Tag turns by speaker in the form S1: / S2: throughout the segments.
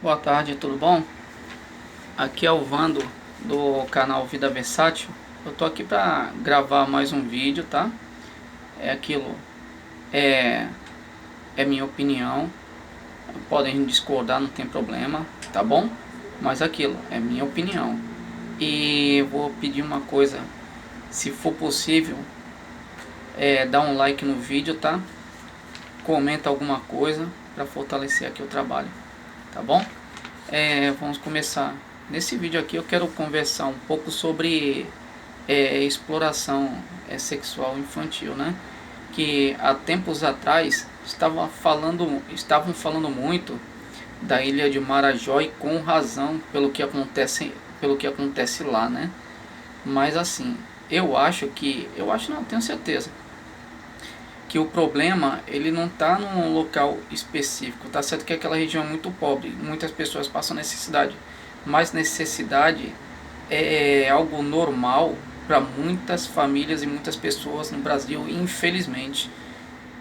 S1: Boa tarde, tudo bom? Aqui é o Vando do canal Vida Versátil. Eu tô aqui para gravar mais um vídeo, tá? É aquilo, é, é minha opinião. Podem discordar, não tem problema, tá bom? Mas aquilo, é minha opinião. E vou pedir uma coisa, se for possível, dá um like no vídeo, tá? Comenta alguma coisa para fortalecer aqui o trabalho, tá bom? Vamos começar. Nesse vídeo aqui eu quero conversar um pouco sobre exploração sexual infantil, né? Que há tempos atrás estavam falando muito da ilha de Marajó, e com razão, pelo que acontece lá, né? Mas assim, eu acho não, tenho certeza que o problema ele não está num local específico. Tá certo que aquela região é muito pobre, muitas pessoas passam necessidade, mas necessidade é algo normal para muitas famílias e muitas pessoas no Brasil, infelizmente,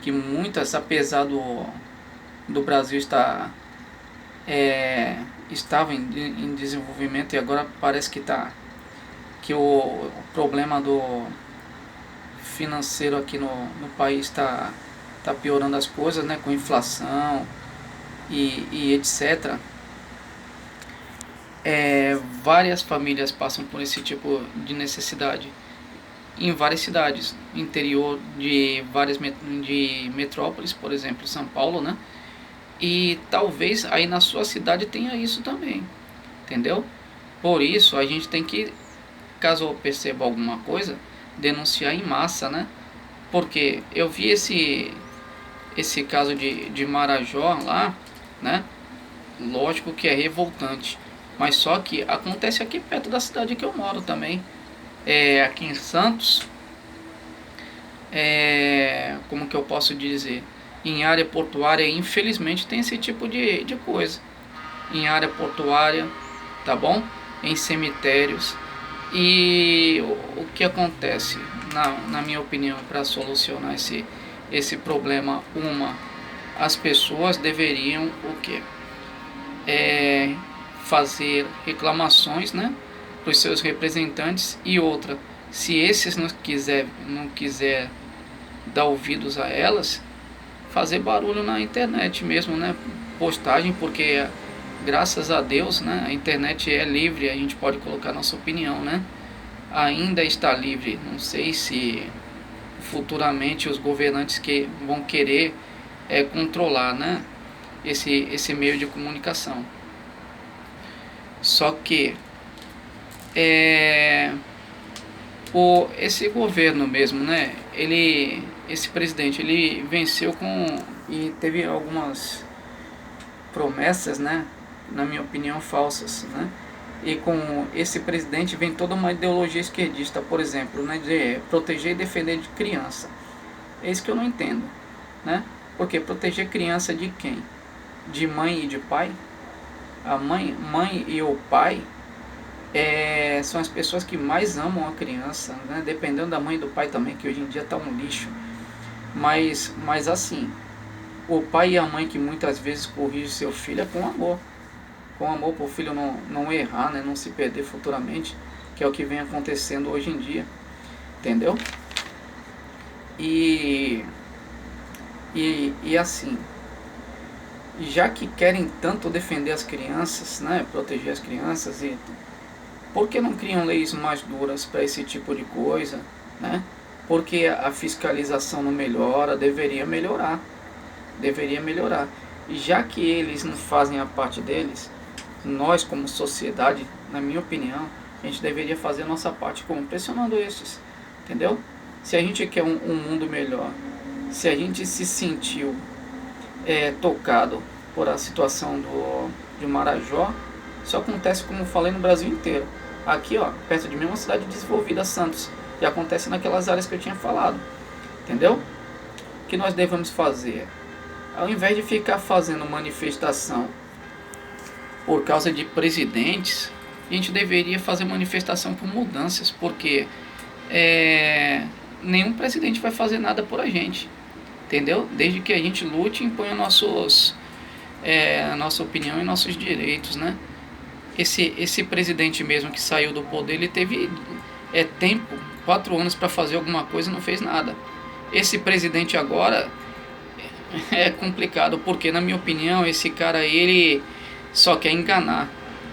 S1: que muitas, apesar do Brasil estava em desenvolvimento, e agora parece que o problema do financeiro aqui no país tá piorando as coisas, né, com inflação e etc. Várias famílias passam por esse tipo de necessidade em várias cidades, interior de várias de metrópoles, por exemplo, São Paulo, né? E talvez aí na sua cidade tenha isso também, entendeu? Por isso a gente tem que, caso eu perceba alguma coisa, denunciar em massa, né? Porque eu vi esse caso de Marajó lá, né? Lógico que é revoltante, mas só que acontece aqui perto da cidade que eu moro também. Aqui em Santos, como que eu posso dizer? Em área portuária, infelizmente, tem esse tipo de coisa. Em área portuária, tá bom? Em cemitérios. E o que acontece, na minha opinião, para solucionar esse problema? As pessoas deveriam o quê? Fazer reclamações, né, para os seus representantes. E outra, se esses não quiser dar ouvidos a elas, fazer barulho na internet mesmo, né, postagem, porque graças a Deus, né, a internet é livre, a gente pode colocar nossa opinião, né, ainda está livre. Não sei se futuramente os governantes que vão querer controlar, né, esse meio de comunicação. Só que esse governo mesmo, né? Esse presidente, ele venceu e teve algumas promessas, né? Na minha opinião, falsas, né? E com esse presidente vem toda uma ideologia esquerdista, por exemplo, né? De proteger e defender de criança. É isso que eu não entendo, né? Porque proteger criança de quem? De mãe e de pai? A mãe e o pai são as pessoas que mais amam a criança, né? Dependendo da mãe e do pai também, que hoje em dia está um lixo. Mas assim, o pai e a mãe que muitas vezes corrige seu filho é com amor. Com amor para o filho não errar, né? Não se perder futuramente, que é o que vem acontecendo hoje em dia. Entendeu? E assim, já que querem tanto defender as crianças, né, proteger as crianças, e por que não criam leis mais duras para esse tipo de coisa, né? Porque a fiscalização não melhora, deveria melhorar, E já que eles não fazem a parte deles, nós como sociedade, na minha opinião, a gente deveria fazer a nossa parte, como pressionando esses, entendeu? Se a gente quer um mundo melhor, se a gente se sentiu tocado por a situação de Marajó, isso acontece, como eu falei, no Brasil inteiro. Aqui, ó, perto de mim, é uma cidade desenvolvida, Santos, e acontece naquelas áreas que eu tinha falado, entendeu? O que nós devemos fazer? Ao invés de ficar fazendo manifestação por causa de presidentes, a gente deveria fazer manifestação por mudanças, porque nenhum presidente vai fazer nada por a gente, entendeu? Desde que a gente lute e imponha a nossa opinião e nossos direitos, né? Esse presidente mesmo que saiu do poder, ele teve tempo, 4 anos para fazer alguma coisa e não fez nada. Esse presidente agora é complicado, porque na minha opinião esse cara ele só quer enganar.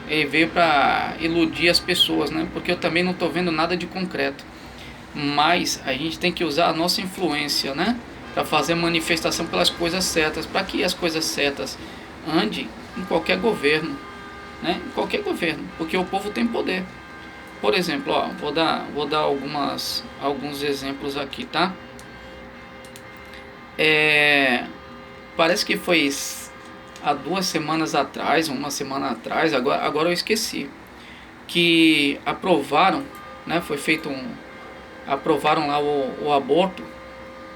S1: Ele veio para iludir as pessoas, né? Porque eu também não estou vendo nada de concreto. Mas a gente tem que usar a nossa influência, né? Para fazer manifestação pelas coisas certas, para que as coisas certas andem em qualquer governo, né? Em qualquer governo, porque o povo tem poder. Por exemplo, ó, vou dar alguns exemplos aqui, tá? Parece que foi há 2 semanas atrás, uma semana atrás, agora eu esqueci, que aprovaram, né? Foi feito aprovaram lá o aborto,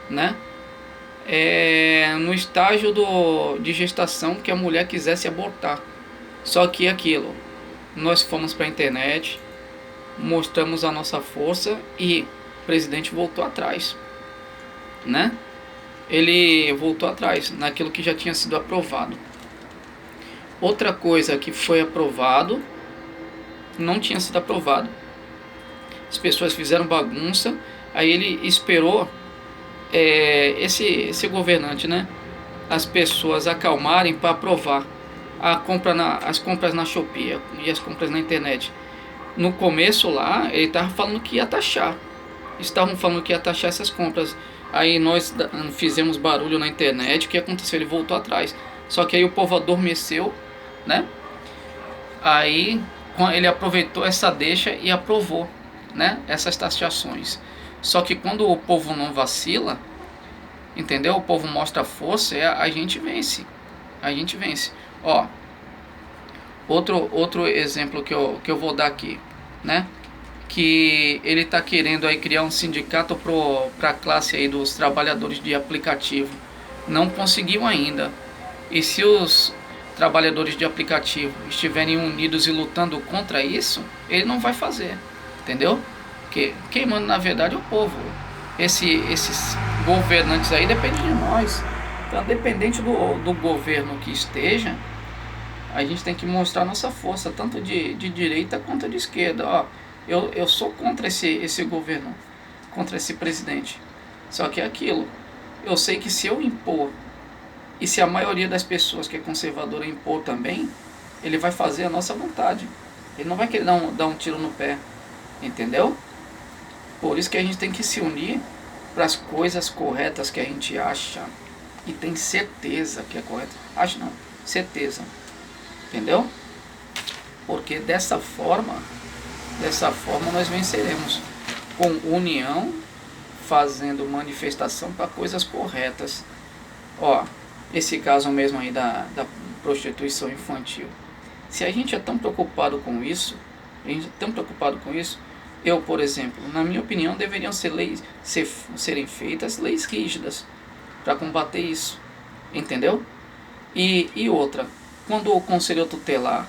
S1: né? No estágio de gestação que a mulher quisesse abortar. Só que aquilo, nós fomos para a internet, mostramos a nossa força e o presidente voltou atrás, né? Ele voltou atrás naquilo que já tinha sido aprovado. Outra coisa que foi aprovado não tinha sido aprovado. As pessoas fizeram bagunça, aí ele esperou esse governante, né? As pessoas acalmarem para aprovar as compras na Shopee e as compras na internet. No começo lá, ele estava falando que ia taxar. Estavam falando que ia taxar essas compras. Aí nós fizemos barulho na internet. O que aconteceu? Ele voltou atrás. Só que aí o povo adormeceu, né? Aí ele aproveitou essa deixa e aprovou, né? Essas taxações. Só que quando o povo não vacila, entendeu? O povo mostra força, a gente vence. A gente vence. Ó, outro exemplo que eu vou dar aqui, né? Que ele está querendo aí criar um sindicato para a classe aí dos trabalhadores de aplicativo. Não conseguiu ainda. E se os trabalhadores de aplicativo estiverem unidos e lutando contra isso, ele não vai fazer, entendeu? Porque quem manda na verdade é o povo. Esses governantes aí dependem de nós. Então, independente do governo que esteja, a gente tem que mostrar nossa força, tanto de direita quanto de esquerda. Ó, eu sou contra esse governo, contra esse presidente. Só que é aquilo. Eu sei que se eu impor, e se a maioria das pessoas que é conservadora impor também, ele vai fazer a nossa vontade. Ele não vai querer dar um tiro no pé, entendeu? Por isso que a gente tem que se unir para as coisas corretas que a gente acha e tem certeza que é correto. Acho não, certeza. Entendeu? Porque dessa forma nós venceremos. Com união, fazendo manifestação para coisas corretas. Ó, esse caso mesmo aí da prostituição infantil. Se a gente é tão preocupado com isso, eu, por exemplo, na minha opinião, deveriam serem feitas leis rígidas para combater isso, entendeu? E outra, quando o conselho tutelar,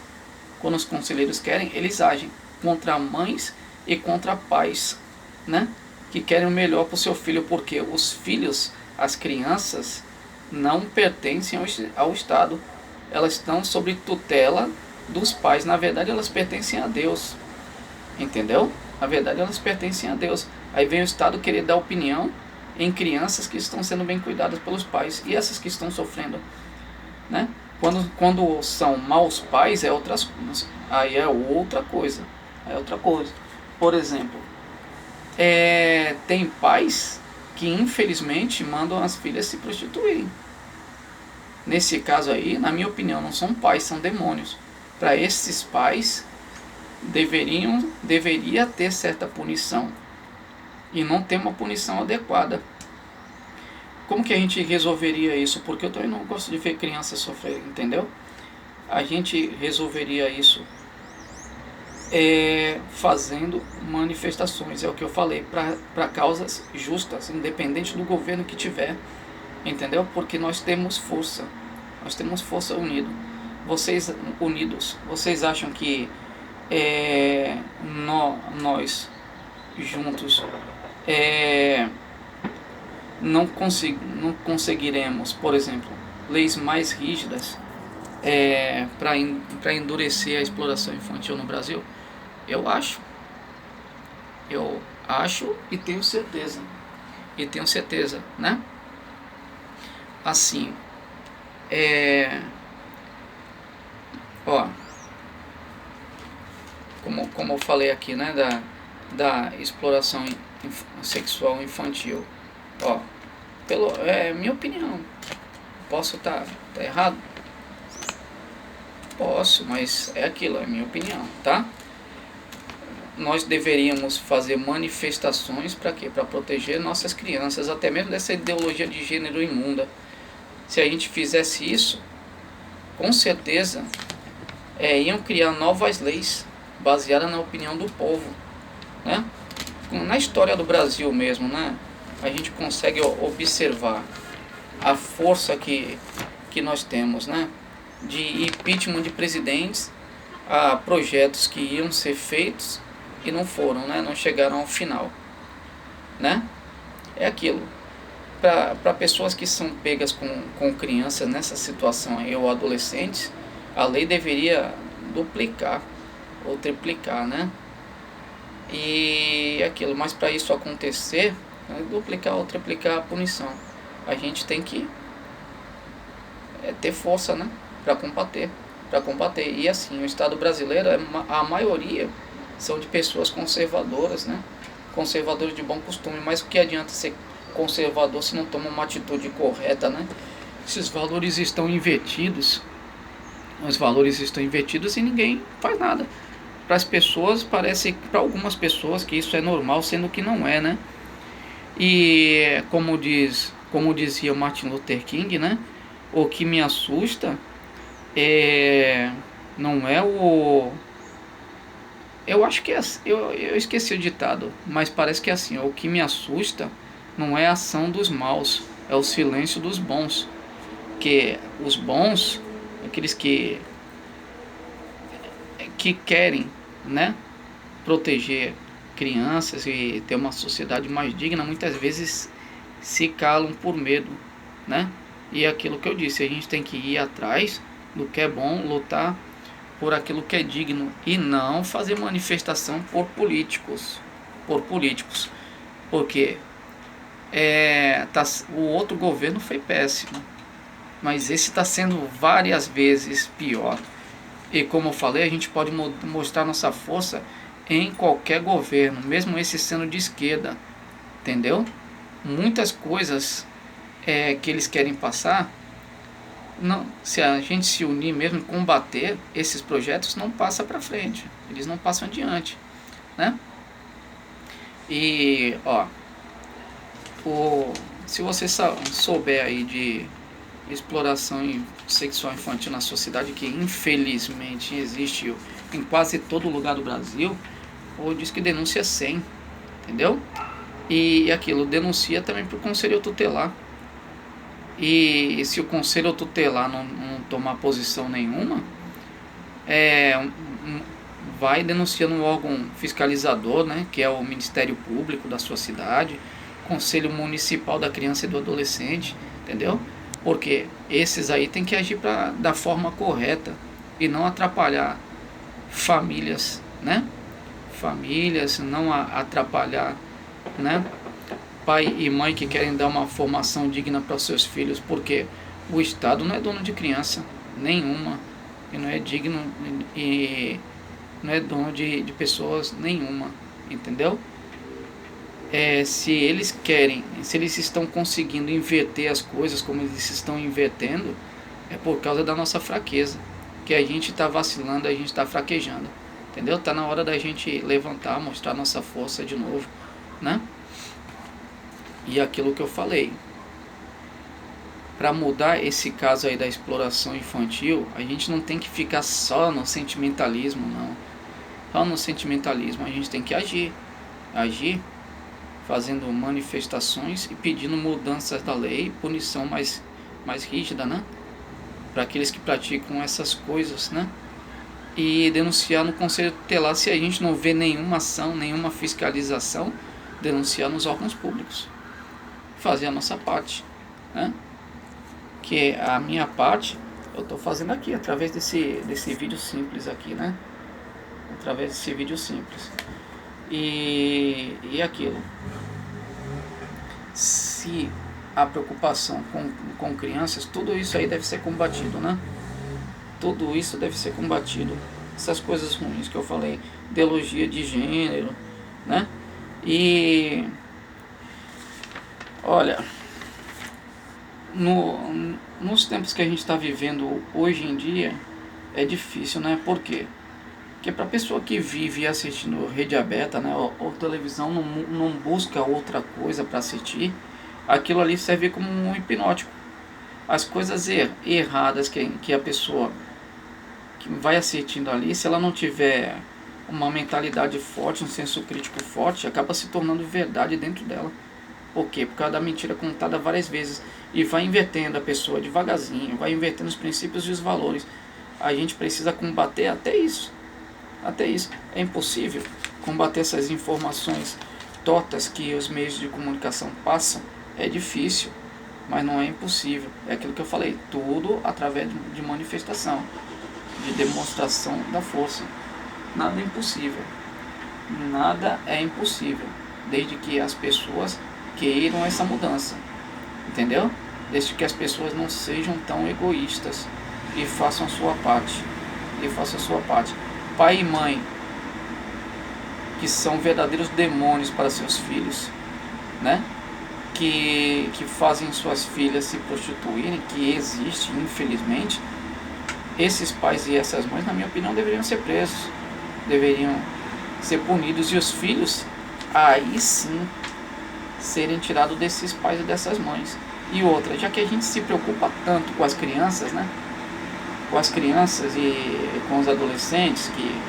S1: quando os conselheiros querem, eles agem contra mães e contra pais, né? Que querem o melhor para o seu filho, porque os filhos, as crianças, não pertencem ao Estado. Elas estão sob tutela dos pais. Na verdade, elas pertencem a Deus, entendeu? Na verdade, elas pertencem a Deus. Aí vem o Estado querer dar opinião em crianças que estão sendo bem cuidadas pelos pais e essas que estão sofrendo, né? Quando são maus pais, aí é outra coisa. Por exemplo, tem pais que infelizmente mandam as filhas se prostituírem. Nesse caso aí, na minha opinião, não são pais, são demônios. Para esses pais, deveria ter certa punição e não tem uma punição adequada. Como que a gente resolveria isso? Porque eu também não gosto de ver crianças sofrerem, entendeu? A gente resolveria isso fazendo manifestações, é o que eu falei, para causas justas, independente do governo que tiver, entendeu? Porque nós temos força unidos. Vocês acham que nós juntos não conseguiremos, por exemplo, leis mais rígidas para endurecer a exploração infantil no Brasil? Eu acho. Eu acho e tenho certeza. E tenho certeza, né? Assim, ó, como eu falei aqui, né, da exploração sexual infantil. Ó, minha opinião. Posso estar errado? Posso, mas é aquilo, é minha opinião, tá? Nós deveríamos fazer manifestações para quê? Para proteger nossas crianças, até mesmo dessa ideologia de gênero imunda. Se a gente fizesse isso, com certeza iam criar novas leis baseadas na opinião do povo, né? Na história do Brasil mesmo, né? A gente consegue observar a força que nós temos, né? De impeachment de presidentes a projetos que iam ser feitos e não foram, né? Não chegaram ao final, né? É aquilo. Para pessoas que são pegas com crianças nessa situação aí, ou adolescentes, a lei deveria duplicar ou triplicar, né? E aquilo, mas para isso acontecer, né, duplicar ou triplicar a punição, a gente tem que ter força, né? Para combater. E assim, o Estado brasileiro, a maioria são de pessoas conservadoras, né? Conservadores de bom costume, mas o que adianta ser conservador se não toma uma atitude correta, né? Esses valores estão invertidos, os valores estão invertidos e ninguém faz nada. Para as pessoas, parece, para algumas pessoas, que isso é normal, sendo que não é, né? E como dizia Martin Luther King, né? O que me assusta não é o... Eu acho que é, eu esqueci o ditado, mas parece que é assim: o que me assusta não é a ação dos maus, é o silêncio dos bons. Que os bons, aqueles que querem, né, proteger crianças e ter uma sociedade mais digna, muitas vezes se calam por medo, né? E é aquilo que eu disse, a gente tem que ir atrás do que é bom, lutar por aquilo que é digno e não fazer manifestação por políticos, porque o outro governo foi péssimo, mas esse está sendo várias vezes pior. E como eu falei, a gente pode mostrar nossa força em qualquer governo, mesmo esse sendo de esquerda, entendeu? Muitas coisas que eles querem passar, não, se a gente se unir mesmo, combater esses projetos, não passa para frente, eles não passam adiante, né? E ó, se você souber aí de exploração sexual infantil na sociedade, que infelizmente existe em quase todo lugar do Brasil, ou diz que denuncia 100, entendeu? E aquilo, denuncia também para o conselho tutelar. E se o conselho tutelar não tomar posição nenhuma, vai denunciando um órgão fiscalizador, né, que é o Ministério Público da sua cidade, Conselho Municipal da Criança e do Adolescente, entendeu? Porque esses aí tem que agir da forma correta e não atrapalhar famílias, né? Famílias, não atrapalhar, né? Pai e mãe que querem dar uma formação digna para os seus filhos, porque o Estado não é dono de criança nenhuma, e não é digno e não é dono de pessoas nenhuma, entendeu? Se eles querem, se eles estão conseguindo inverter as coisas como eles estão invertendo, é por causa da nossa fraqueza, que a gente está vacilando, a gente está fraquejando, entendeu? Está na hora da gente levantar, mostrar nossa força de novo, né? E aquilo que eu falei, para mudar esse caso aí da exploração infantil, a gente não tem que ficar só no sentimentalismo, não. Só no sentimentalismo, a gente tem que agir, fazendo manifestações e pedindo mudanças da lei, punição mais rígida, né? Para aqueles que praticam essas coisas, né? E denunciar no conselho tutelar. Se a gente não vê nenhuma ação, nenhuma fiscalização, denunciar nos órgãos públicos. Fazer a nossa parte, né? Que a minha parte eu estou fazendo aqui, através desse vídeo simples aqui, né? Através desse vídeo simples. E aquilo. Se a preocupação com crianças, tudo isso aí deve ser combatido, né? Tudo isso deve ser combatido. Essas coisas ruins que eu falei, ideologia de gênero, né? E olha, nos tempos que a gente está vivendo hoje em dia, é difícil, né? Por quê? Porque para a pessoa que vive assistindo rede aberta, né, ou televisão, não busca outra coisa para assistir, aquilo ali serve como um hipnótico. As coisas erradas que a pessoa que vai assistindo ali, se ela não tiver uma mentalidade forte, um senso crítico forte, acaba se tornando verdade dentro dela. Por quê? Por causa da mentira contada várias vezes. E vai invertendo a pessoa devagarzinho, vai invertendo os princípios e os valores. A gente precisa combater até isso. Até isso. É impossível combater essas informações tortas que os meios de comunicação passam. É difícil, mas não é impossível. É aquilo que eu falei, tudo através de manifestação, de demonstração da força. Nada é impossível. Nada é impossível, desde que as pessoas queiram essa mudança. Entendeu? Desde que as pessoas não sejam tão egoístas e façam a sua parte. E façam a sua parte. Pai e mãe, que são verdadeiros demônios para seus filhos, né? Que fazem suas filhas se prostituírem, que existe, infelizmente. Esses pais e essas mães, na minha opinião, deveriam ser presos, deveriam ser punidos, e os filhos, aí sim, serem tirados desses pais e dessas mães. E outra, já que a gente se preocupa tanto com as crianças, né? Com as crianças e com os adolescentes, que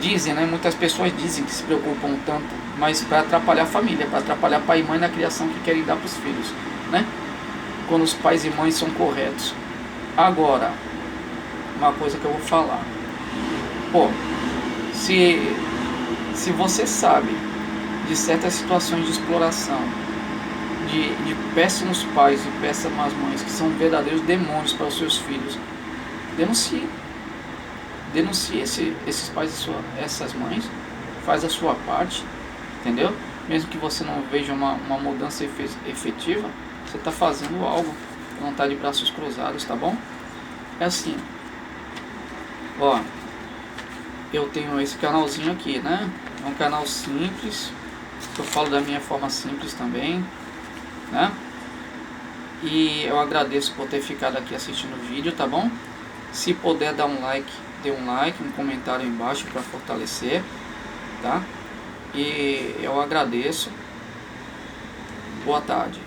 S1: dizem, né? Muitas pessoas dizem que se preocupam tanto, mas para atrapalhar a família, para atrapalhar pai e mãe na criação que querem dar para os filhos, né? Quando os pais e mães são corretos. Agora, uma coisa que eu vou falar. Pô, se você sabe de certas situações de exploração, de péssimos pais e péssimas mães, que são verdadeiros demônios para os seus filhos, denuncie. Denuncie esses pais e essas mães, faz a sua parte, entendeu? Mesmo que você não veja uma mudança efetiva, você está fazendo algo, não está de braços cruzados, tá bom? É assim, ó, eu tenho esse canalzinho aqui, né? É um canal simples, eu falo da minha forma simples também, né? E eu agradeço por ter ficado aqui assistindo o vídeo, tá bom? Se puder dar um like, dê um like, um comentário aí embaixo para fortalecer, tá? E eu agradeço. Boa tarde.